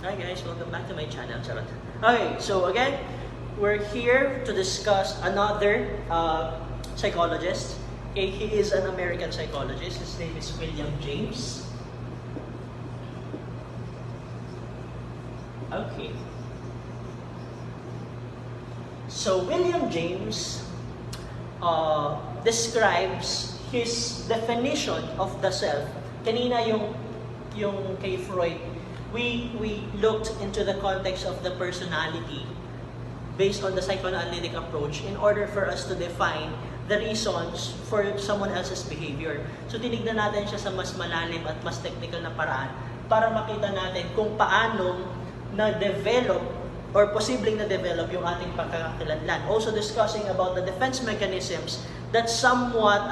Hi guys, welcome back to my channel. Charot. Okay, so again, we're here to discuss another psychologist. Okay, he is an American psychologist. His name is William James. Okay. So William James describes his definition of the self. Kanina yung kay Freud, we looked into the context of the personality based on the psychoanalytic approach in order for us to define the reasons for someone else's behavior. So tinignan natin siya sa mas malalim at mas technical na paraan para makita natin kung paano na-develop or posibleng na-develop yung ating pagkakakilanlan. Also discussing about the defense mechanisms that somewhat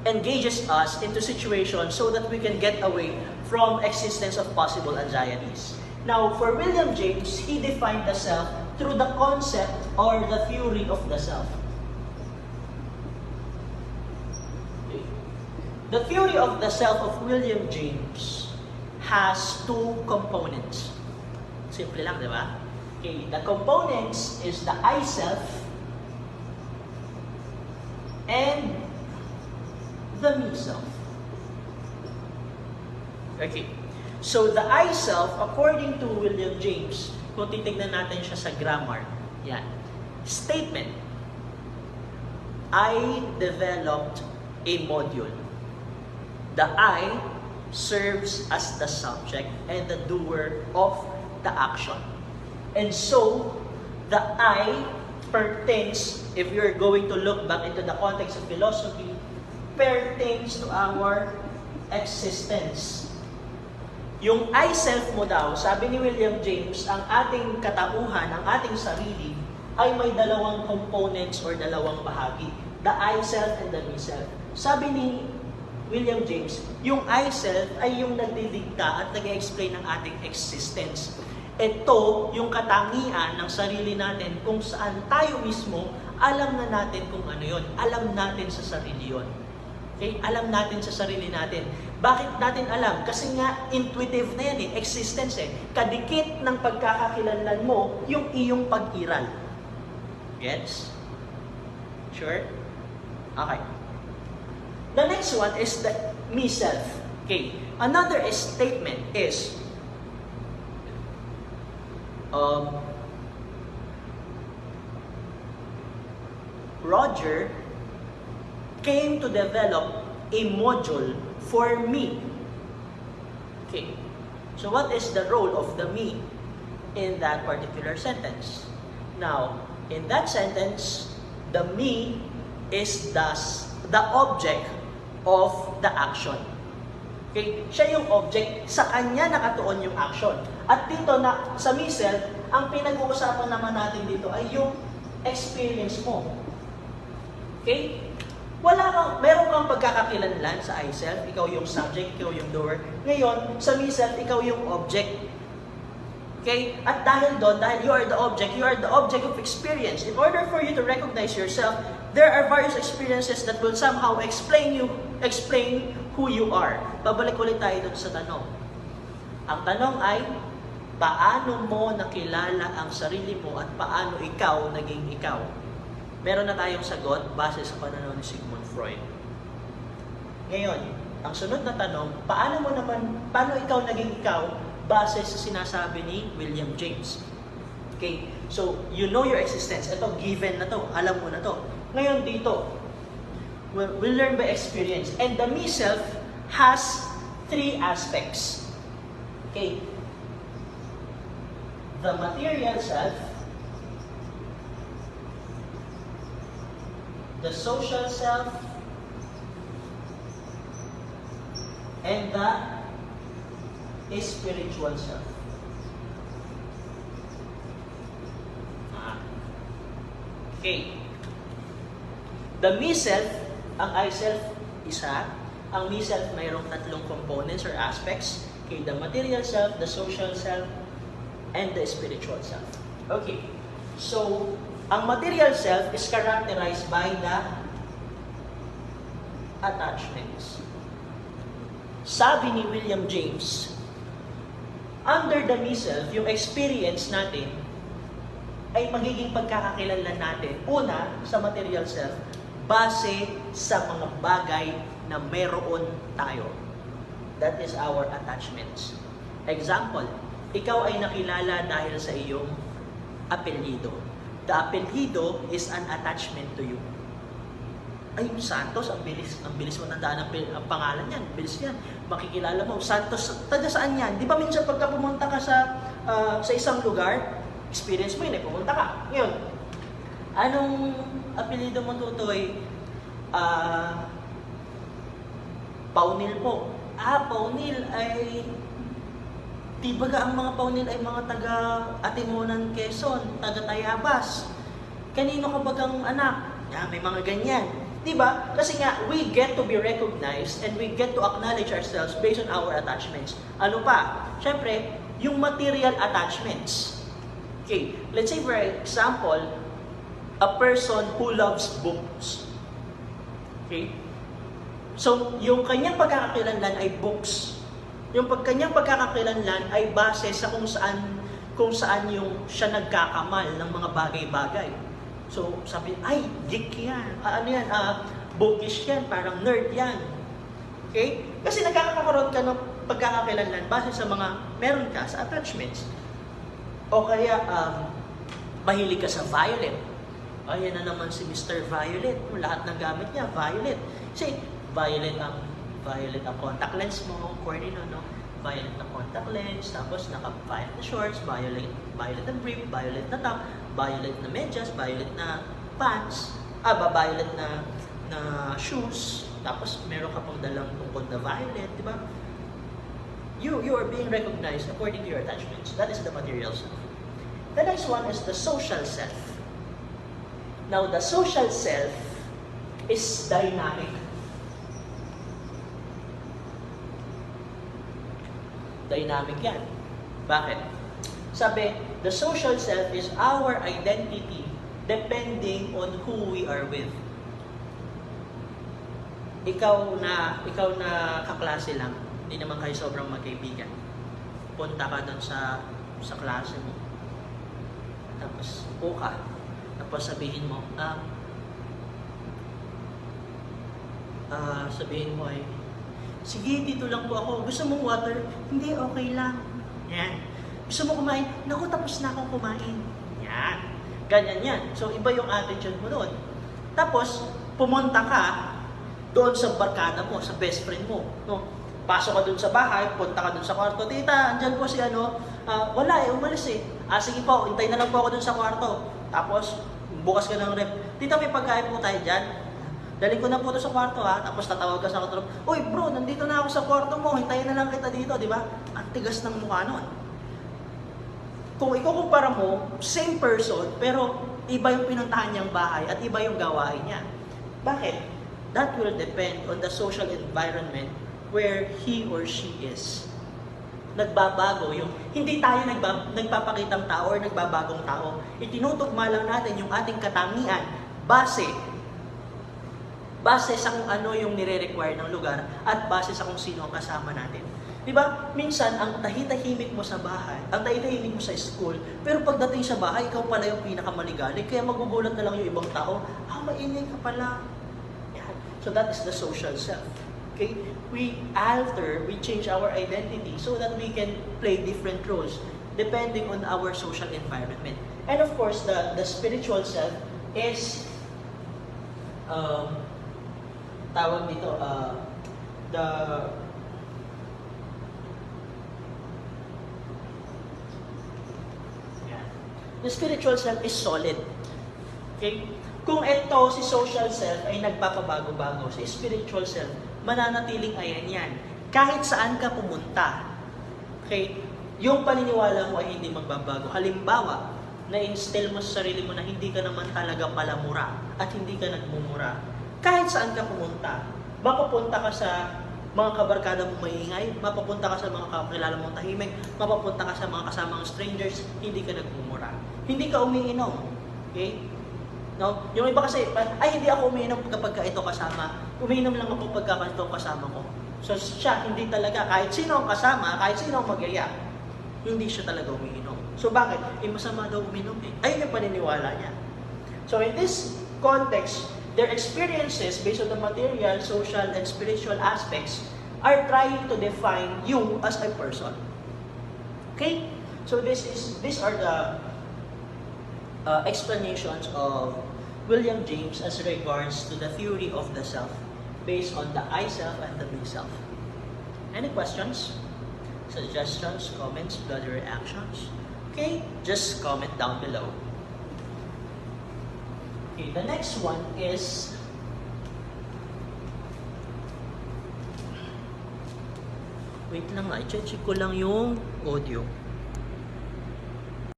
engages us into situations so that we can get away from existence of possible anxieties. Now, for William James, he defined the self through the concept or the theory of the self. The theory of the self of William James has two components. Simple lang, di ba? Okay, the components is the I self and the me self. Okay. So the I self, according to William James, kung titignan natin siya sa grammar, yan. Statement. I developed a module. The I serves as the subject and the doer of the action. And so, the I pertains, if you're going to look back into the context of philosophy, pertains to our existence. Yung I self mo daw, sabi ni William James, ang ating katauhan, ang ating sarili, ay may dalawang components or dalawang bahagi. The I self and the me self. Sabi ni William James, yung I self ay yung nagdidikta at nag-explain ng ating existence. Ito yung katangian ng sarili natin kung saan tayo mismo, alam na natin kung ano yon. Alam natin sa sarili yon. Okay? Alam natin sa sarili natin. Bakit natin alam? Kasi nga, intuitive na yan existence Kadikit ng pagkakakilanlan mo, yung iyong pag-iral. Gets? Sure? Okay. The next one is the me self. Okay. Another statement is, Roger came to develop a module for me. Okay. So what is the role of the me in that particular sentence? Now, in that sentence, the me is thus the object of the action. Okay? Siya yung object, sa kanya nakatuon yung action. At dito na sa me self, ang pinag-uusapan naman natin dito ay yung experience mo. Okay? Meron kang pagkakakilanlan sa I self, ikaw yung subject, ikaw yung doer. Ngayon, sa me self, ikaw yung object. Okay? At dahil doon, dahil you are the object of experience. In order for you to recognize yourself, there are various experiences that will somehow explain who you are. Babalik ulit tayo doon sa tanong. Ang tanong ay, paano mo nakilala ang sarili mo at paano ikaw naging ikaw? Meron na tayong sagot base sa pananaw ni Sigmund Freud. Ngayon, ang sunod na tanong, paano ikaw naging ikaw base sa sinasabi ni William James? Okay, so you know your existence. Ito, given na to. Alam mo na to. Ngayon dito, we'll learn by experience. And the me self has three aspects. Okay, the material self, the social self, and the spiritual self. Okay. The me self, ang I self, isa. Ang me self, mayroong tatlong components or aspects. Okay, the material self, the social self, and the spiritual self. Okay. So, ang material self is characterized by the attachments. Sabi ni William James, Under the me self, yung experience natin ay magiging pagkakakilanlan natin. Una, sa material self, base sa mga bagay na meron tayo. That is our attachments. Example, ikaw ay nakilala dahil sa iyong apelyido. The apelyido is an attachment to you. Ay, Santos, ang bilis mo tandaan ang pangalan niyan, bilis yan. Makikilala mo, Santos, taga saan yan? Di ba minsan pagka pumunta ka sa isang lugar, experience mo yun, pumunta ka. Ngayon, anong apelyido mo, Tutoy? Paunil po. Paunil ay, di baga ang mga Paunil ay mga taga Atimonan, Quezon, taga Tayabas. Kanino ka bagang anak? May mga ganyan. Diba? Kasi nga, we get to be recognized and we get to acknowledge ourselves based on our attachments. Ano pa? Siyempre, yung material attachments. Okay, let's say for example, a person who loves books. Okay? So, yung kanyang pagkakakilanlan ay books. Yung kanyang pagkakakilanlan ay base sa kung saan yung siya nagkakamal ng mga bagay-bagay. So, sabi, ay, geek yan. Ano yan? Bookish yan. Parang nerd yan. Okay? Kasi nagkakaroon ka ng pagkakakilanlan base sa mga meron ka sa attachments. O kaya, mahilig ka sa violet. Ayan na naman si Mr. Violet. Lahat ng gamit niya, violet. Kasi, violet ang contact lens mo, corny no? Violet na contact lens, tapos naka-violet na shorts, violet na brief, violet na top, violet na medyas, violet na pants, violet na shoes, tapos meron ka pang dalang tungkol na violet, di ba? You are being recognized according to your attachments. That is the material self. The next one is the social self. Now, the social self is dynamic. Dynamic yan. Bakit? Sabi, the social self is our identity depending on who we are with. Ikaw na kaklase lang, hindi naman kayo sobrang magkaibigan. Punta ka doon sa klase mo. Tapos, upo ka. Tapos sabihin mo, ay, sige, dito lang po ako. Gusto mong water? Hindi, okay lang. Yan. Gusto mo kumain? Naku, tapos na akong kumain. Yan. Ganyan yan. So, iba yung attitude mo doon. Tapos, pumunta ka doon sa barkada mo, sa best friend mo. No? Pasok ka doon sa bahay, punta ka doon sa kwarto. Tita, andyan po si wala umalis eh. Sige po, hintay na lang po ako doon sa kwarto. Tapos, bukas ka ng rep. Tita, may pagkain po tayo dyan. Daling ko na po ito sa kwarto tapos tatawag ka sa katulog, uy bro, nandito na ako sa kwarto mo, hintayin na lang kita dito, di ba? Ang tigas ng mukha nun. Kung ikukumpara mo, same person, pero iba yung pinuntahan niyang bahay at iba yung gawain niya. Bakit? That will depend on the social environment where he or she is. Nagbabago yung, hindi tayo nagpapakitang tao or nagbabagong tao. Itinutugma lang natin yung ating katangian base sa kung ano yung nire-require ng lugar at base sa kung sino ang kasama natin. Di ba? Minsan, ang tahitahimik mo sa bahay, ang tahitahimik mo sa school, pero pagdating sa bahay, ikaw pala yung pinakamaligalig, kaya magugulat na lang yung ibang tao, maingay ka pala. Yan. So that is the social self. Okay? We change our identity so that we can play different roles depending on our social environment. And of course, the spiritual self is tawag dito, the spiritual self is solid. Okay? Kung ito, si social self ay nagpapabago-bago, si spiritual self, mananatiling ayan yan. Kahit saan ka pumunta. Okay? Yung paniniwala mo ay hindi magbabago. Halimbawa, na-instill mo sa sarili mo na hindi ka naman talaga palamura at hindi ka nagmumura. Kahit saan ka pumunta, mapupunta ka sa mga kabarkada mong maingay, mapapunta ka sa mga kakilala mong tahimik, mapapunta ka sa mga kasamang strangers, hindi ka nagmumura. Hindi ka umiinom. Okay? No? Yung iba kasi, ay hindi ako umiinom kapag ito kasama. Umiinom lang ako pagka ito kasama ko. So siya, hindi talaga, kahit sino ang kasama, kahit sino ang magyaya. hindi siya talaga umiinom. So bakit? Masama daw uminom eh. Ayun yung paniniwala niya. So in this context, their experiences based on the material, social, and spiritual aspects are trying to define you as a person. Okay? So these are the explanations of William James as regards to the theory of the self based on the I self and the me self. Any questions? Suggestions, comments, bloody reactions? Okay, just comment down below. Okay, the next one is wait lang, i-check ko lang yung audio.